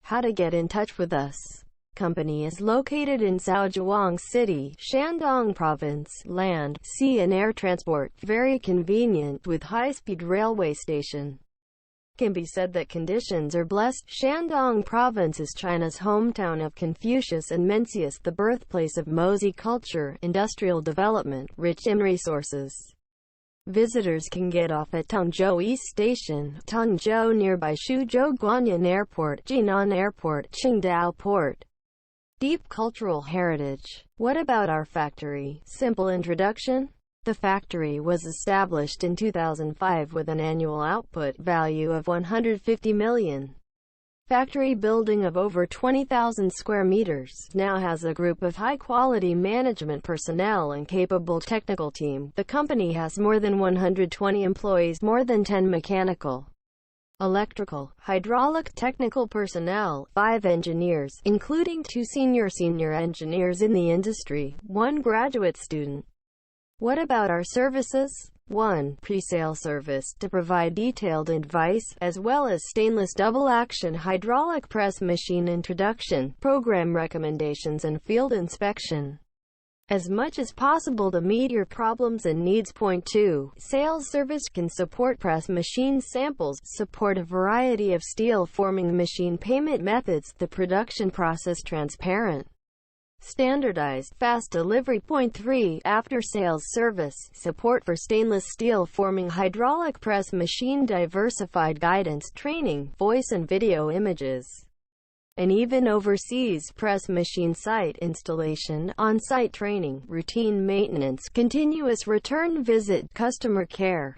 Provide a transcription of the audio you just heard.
How to get in touch with us. Company is located in Zaozhuang City, Shandong Province.land. Sea and air transport, very convenient with high-speed railway station. Can be said that conditions are blessed. Shandong Province is China's hometown of Confucius and Mencius, the birthplace of Mozi culture, industrial development, rich in resources. Visitors can get off at Tengzhou East Station Tengzhou nearby Xuzhou Guanyin Airport, Jinan Airport, Qingdao Port. Deep cultural heritage. What about our factory? Simple introduction. The factory was established in 2005 with an annual output value of 150 million. Factory building of over 20,000 square meters, now has a group of high-quality management personnel and capable technical team. The company has more than 120 employees, more than 10 mechanical, electrical, hydraulic technical personnel, 5 engineers, including 2 senior engineers in the industry, 1 graduate student. What about our services? 1. Pre-sale service, to provide detailed advice, as well as stainless double-action hydraulic press machine introduction, program recommendations and field inspection. As much as possible to meet your problems and needs. Point 2. Sales service can support press machine samples, support a variety of steel forming machine payment methods, the production process transparent, standardized, fast delivery. Point 3. After-sales service, support for stainless steel forming hydraulic press machine, diversified guidance, training, voice and video images, and even overseas press machine site installation, on-site training, routine maintenance, continuous return visit, customer care.